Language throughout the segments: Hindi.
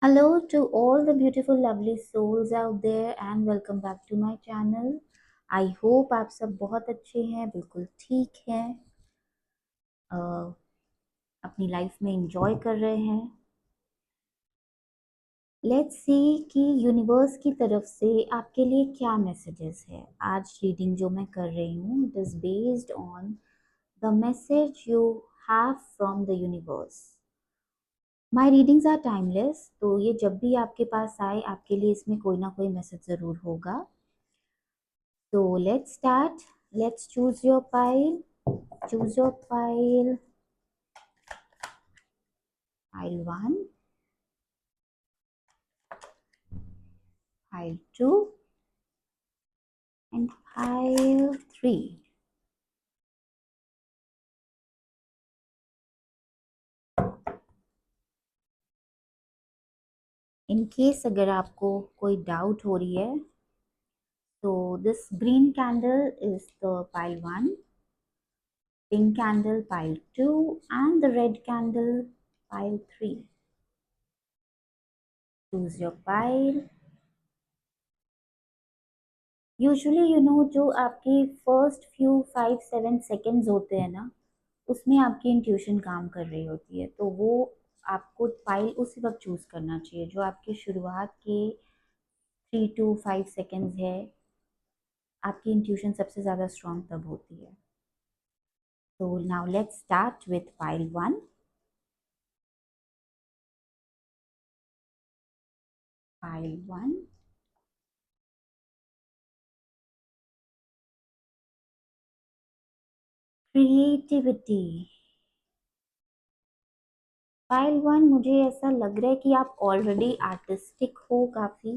Hello to all the beautiful, lovely souls out there and welcome back to my channel. I hope आप सब बहुत अच्छे हैं, बिल्कुल ठीक हैं, अपनी लाइफ में enjoy कर रहे हैं. लेट्स सी कि यूनिवर्स की तरफ से आपके लिए क्या मैसेजेस है. आज रीडिंग जो मैं कर रही हूँ it is based on the message you have from the universe. My readings are timeless, तो ये जब भी आपके पास आए आपके लिए इसमें कोई ना कोई मैसेज ज़रूर होगा. So let's start. Let's choose your pile. Choose your pile. Pile 1, pile 2, and pile 3. In case अगर आपको कोई डाउट हो रही है, so this green candle is the pile 1, pink candle pile 2, and the red candle pile 3. Choose your pile. Usually जो आपकी फर्स्ट फ्यू 5-7 सेकेंड्स होते हैं ना, उसमें आपकी इंट्यूशन काम कर रही होती है, तो वो आपको फाइल उसी वक्त चूज़ करना चाहिए जो आपकी शुरुआत के 3 to 5 सेकेंड्स है. आपकी इंट्यूशन सबसे ज़्यादा स्ट्रॉन्ग तब होती है. तो now let's start with file 1. File 1. Creativity. File 1, मुझे ऐसा लग रहा है कि आप ऑलरेडी आर्टिस्टिक हो काफ़ी,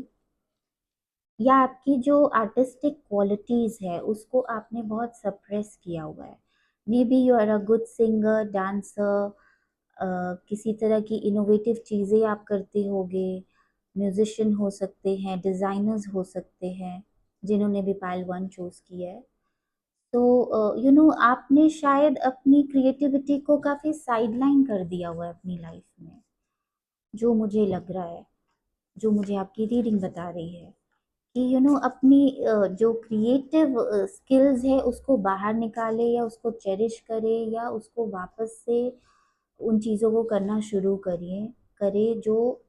या आपकी जो आर्टिस्टिक क्वालिटीज़ है उसको आपने बहुत सप्रेस किया हुआ है. Maybe you are a good singer, dancer, किसी तरह की इनोवेटिव चीज़ें आप करते होगे. म्यूजिशियन हो सकते हैं, डिज़ाइनर्स हो सकते हैं जिन्होंने भी पाइल 1 चूज़ किया है. तो आपने शायद अपनी क्रिएटिविटी को काफ़ी साइडलाइन कर दिया हुआ है अपनी लाइफ में, जो मुझे लग रहा है, जो मुझे आपकी रीडिंग बता रही है कि अपनी जो क्रिएटिव स्किल्स है उसको बाहर निकाले, या उसको चेरिश करे, या उसको वापस से उन चीज़ों को करना शुरू करिए करे जो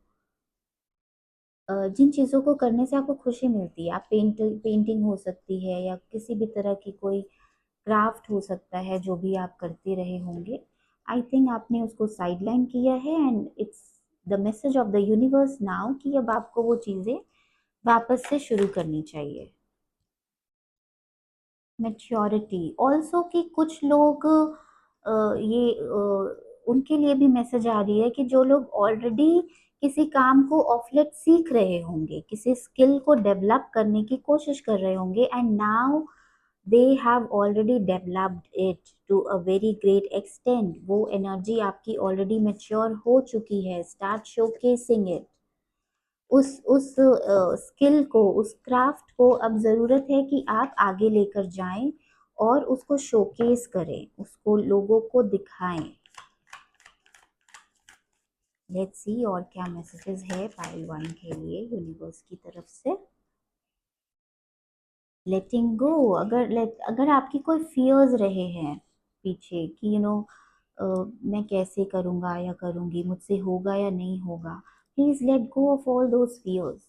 जिन चीज़ों को करने से आपको खुशी मिलती है. आप पेंटिंग हो सकती है, या किसी भी तरह की कोई क्राफ्ट हो सकता है जो भी आप करते रहे होंगे. आई थिंक आपने उसको साइडलाइन किया है and it's the message of the universe now कि अब आपको वो चीज़ें वापस से शुरू करनी चाहिए. मैच्योरिटी ऑल्सो कि कुछ लोग उनके लिए भी मैसेज आ रही है कि जो लोग ऑलरेडी किसी काम को ऑफ लेट सीख रहे होंगे, किसी स्किल को डेवलप करने की कोशिश कर रहे होंगे, and now they have already developed it to a very great extent. वो एनर्जी आपकी ऑलरेडी मैच्योर हो चुकी है. Start showcasing it. उस स्किल को, उस क्राफ्ट को अब ज़रूरत है कि आप आगे लेकर जाएं और उसको शोकेस करें, उसको लोगों को दिखाएं. लेट्स सी और क्या मैसेजेस है पाइल 1 के लिए यूनिवर्स की तरफ से. लेटिंग गो. अगर आपकी कोई फियर्स रहे हैं पीछे कि मैं कैसे करूँगा या करूँगी, मुझसे होगा या नहीं होगा, please let go of all those fears.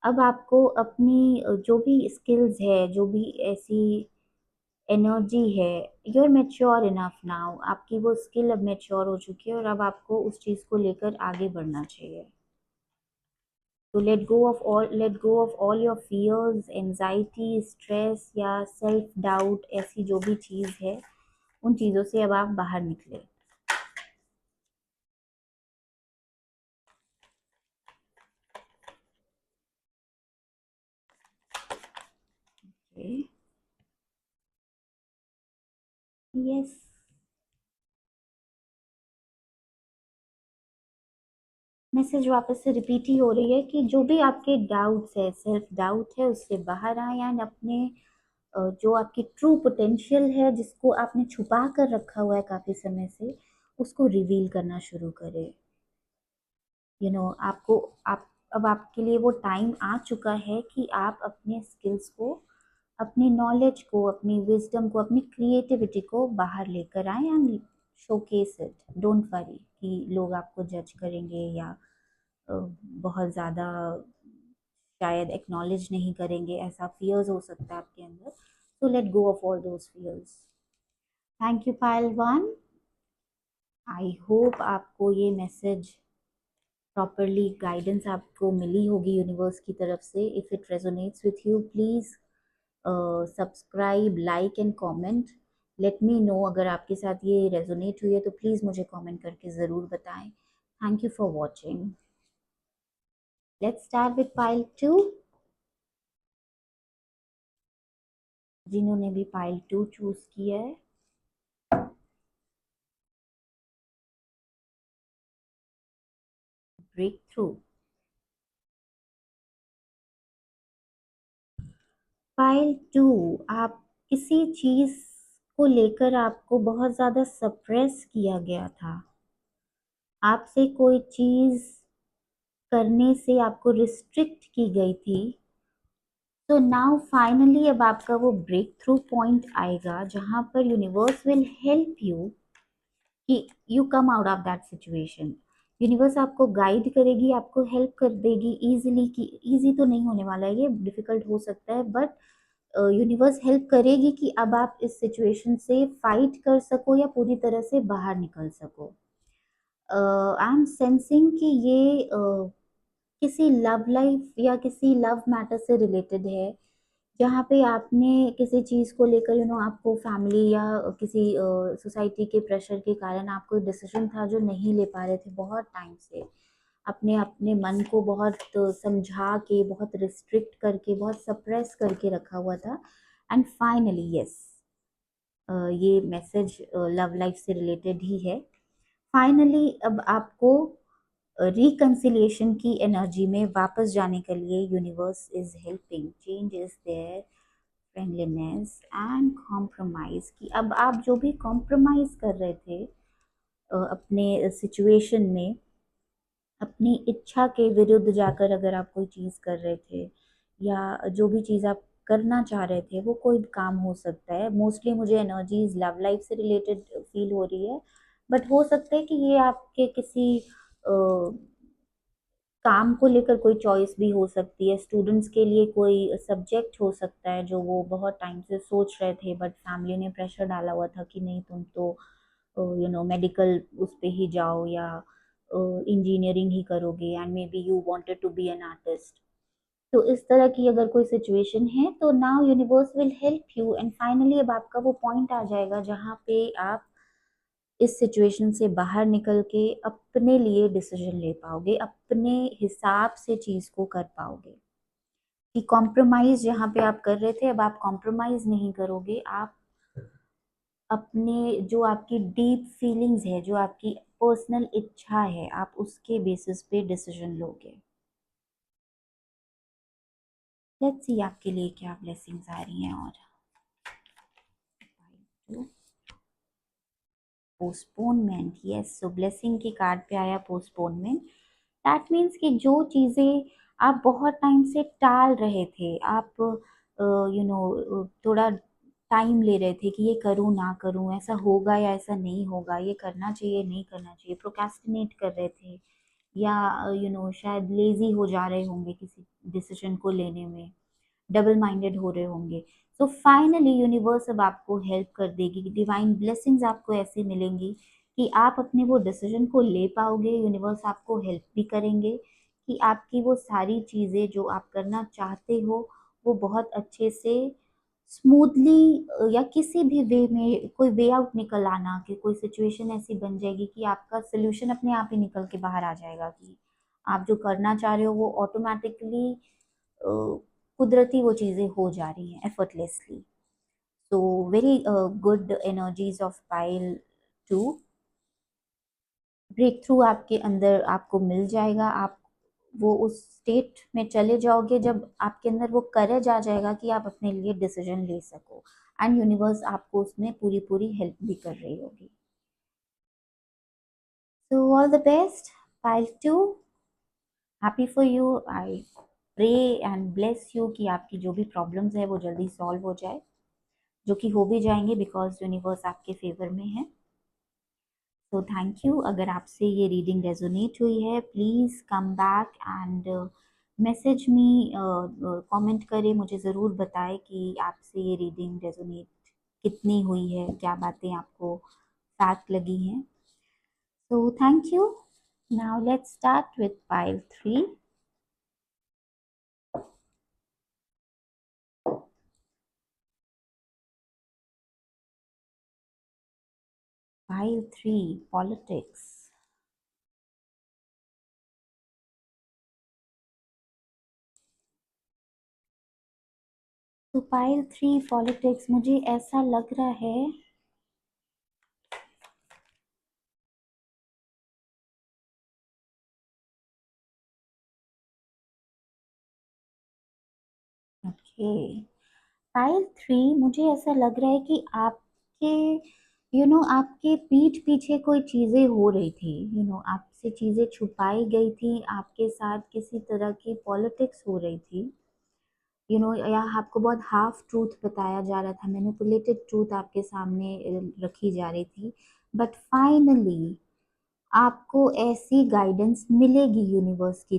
अब आपको अपनी जो भी स्किल्स है, जो भी ऐसी एनर्जी है, you are mature enough now. आपकी वो स्किल अब मैच्योर हो चुकी है और अब आपको उस चीज़ को लेकर आगे बढ़ना चाहिए. तो let go of all your fears, anxiety, stress या सेल्फ डाउट. ऐसी जो भी चीज़ है उन चीज़ों से अब आप बाहर निकले. यस. मैसेज वापस से रिपीट ही हो रही है कि जो भी आपके डाउट्स है, सेल्फ डाउट है, उससे बाहर आए एंड अपने जो आपकी ट्रू पोटेंशियल है जिसको आपने छुपा कर रखा हुआ है काफ़ी समय से, उसको रिवील करना शुरू करें. आपको आप अब आपके लिए वो टाइम आ चुका है कि आप अपने स्किल्स को, अपनी नॉलेज को, अपनी विजडम को, अपनी क्रिएटिविटी को बाहर लेकर आए and showcase it. Don't worry कि लोग आपको जज करेंगे या बहुत ज़्यादा शायद एक्नॉलेज नहीं करेंगे, ऐसा फियर्स हो सकता है आपके अंदर। So let go of all those fears. Thank you pile one. I hope आपको ये मैसेज प्रॉपरली गाइडेंस आपको मिली होगी यूनिवर्स की तरफ से। If it resonates with you please subscribe, like and comment. Let me know अगर आपके साथ ये रेजोनेट हुई है तो प्लीज़ मुझे कमेंट करके ज़रूर बताएं। Thank you for watching. Let's start with pile 2। जिन्होंने भी पाइल 2 चूज किया है, ब्रेक थ्रू। पाइल 2, आप किसी चीज को लेकर आपको बहुत ज्यादा सप्रेस किया गया था, आपसे कोई चीज करने से आपको रिस्ट्रिक्ट की गई थी। तो नाउ फाइनली अब आपका वो ब्रेक थ्रू पॉइंट आएगा जहां पर यूनिवर्स विल हेल्प यू कि you come out of that situation. Universe आपको गाइड करेगी, आपको हेल्प कर देगी इजीली। कि इजी तो नहीं होने वाला है, ये डिफिकल्ट हो सकता है, बट यूनिवर्स हेल्प करेगी कि अब आप इस सिचुएशन से फाइट कर सको या पूरी तरह से बाहर निकल सको। आई एम सेंसिंग कि ये किसी लव लाइफ या किसी लव मैटर से रिलेटेड है, जहाँ पे आपने किसी चीज़ को लेकर आपको फैमिली या किसी सोसाइटी के प्रेशर के कारण आपको डिसीजन था जो नहीं ले पा रहे थे बहुत टाइम से। अपने अपने मन को बहुत समझा के, बहुत रिस्ट्रिक्ट करके, बहुत सप्रेस करके रखा हुआ था। एंड फाइनली यस, ये मैसेज लव लाइफ से रिलेटेड ही है। फाइनली अब आपको रिकंसिलिएशन की एनर्जी में वापस जाने के लिए universe is helping. Change is there, friendliness and compromise. कि अब आप जो भी कॉम्प्रोमाइज कर रहे थे अपने सिचुएशन में, अपनी इच्छा के विरुद्ध जाकर अगर आप कोई चीज़ कर रहे थे या जो भी चीज़ आप करना चाह रहे थे, वो कोई भी काम हो सकता है। मोस्टली मुझे एनर्जीज लव लाइफ से रिलेटेड फील हो रही है, बट हो सकता है कि ये आपके किसी काम को लेकर कोई चॉइस भी हो सकती है। स्टूडेंट्स के लिए कोई सब्जेक्ट हो सकता है जो वो बहुत टाइम से सोच रहे थे, बट फैमिली ने प्रेशर डाला हुआ था कि नहीं तुम तो मेडिकल उस पे ही जाओ या इंजीनियरिंग ही करोगे, and maybe you wanted to be an artist. तो इस तरह की अगर कोई सिचुएशन है तो now universe will help you and finally अब आपका वो पॉइंट आ जाएगा जहाँ पे आप इस सिचुएशन से बाहर निकल के अपने लिए डिसीजन ले पाओगे, अपने हिसाब से चीज को कर पाओगे। कि कॉम्प्रोमाइज जहाँ पे आप कर रहे थे अब आप कॉम्प्रोमाइज नहीं करोगे। आप अपने जो आपकी डीप फीलिंग्स है, जो आपकी पर्सनल इच्छा है, आप उसके बेसिस पे डिसीजन लोगे। लेट्स सी आपके लिए क्या ब्लेसिंग्स आ रही हैं। और पोस्टपोनमेंट, यस। सो ब्लेसिंग के कार्ड पे आया पोस्टपोनमेंट। दैट मीन्स कि जो चीज़ें आप बहुत टाइम से टाल रहे थे, आप थोड़ा टाइम ले रहे थे कि ये करूँ ना करूँ, ऐसा होगा या ऐसा नहीं होगा, ये करना चाहिए नहीं करना चाहिए, प्रोक्रेस्टिनेट कर रहे थे, या शायद लेजी हो जा रहे होंगे किसी डिसीजन को लेने में, डबल माइंडेड हो रहे होंगे। तो फाइनली यूनिवर्स अब आपको हेल्प कर देगी कि डिवाइन ब्लेसिंग्स आपको ऐसे मिलेंगी कि आप अपने वो डिसीजन को ले पाओगे। यूनिवर्स आपको हेल्प भी करेंगे कि आपकी वो सारी चीज़ें जो आप करना चाहते हो वो बहुत अच्छे से स्मूथली या किसी भी वे में कोई वे आउट निकल आना, कि कोई सिचुएशन ऐसी बन जाएगी कि आपका सोल्यूशन अपने आप ही निकल के बाहर आ जाएगा। कि आप जो करना चाह रहे हो वो ऑटोमेटिकली कुदरती वो चीज़ें हो जा रही हैं एफर्टलेसली। तो very good energies of pile 2। Break through आपके अंदर आपको मिल जाएगा। आप वो उस स्टेट में चले जाओगे जब आपके अंदर वो करेज आ जाएगा कि आप अपने लिए डिसीजन ले सको, एंड यूनिवर्स आपको उसमें पूरी पूरी हेल्प भी कर रही होगी। So all the best pile 2। Happy for you. I pray and bless you कि आपकी जो भी प्रॉब्लम्स है वो जल्दी सॉल्व हो जाए, जो कि हो भी जाएंगे बिकॉज यूनिवर्स आपके फेवर में है। तो थैंक यू। अगर आपसे ये रीडिंग रेजोनेट हुई है, please come back and message me, comment करें, मुझे ज़रूर बताएं कि आपसे ये रीडिंग रेजोनेट कितनी हुई है, क्या बातें आपको फैक्ट लगी हैं। So thank you. Now let's start with pile 3। Pile 3 politics. तो पाइल 3 पॉलिटिक्स, मुझे ऐसा लग रहा है ओके। पाइल 3, मुझे ऐसा लग रहा है कि आपके आपके पीठ पीछे कोई चीजें हो रही थी, आपसे चीजें छुपाई गई थी, आपके साथ किसी तरह की पॉलिटिक्स हो रही थी, या आपको बहुत हाफ ट्रूथ बताया जा रहा था, मैनिपुलेटेड ट्रूथ आपके सामने रखी जा रही थी। बट फाइनली आपको ऐसी गाइडेंस मिलेगी यूनिवर्स की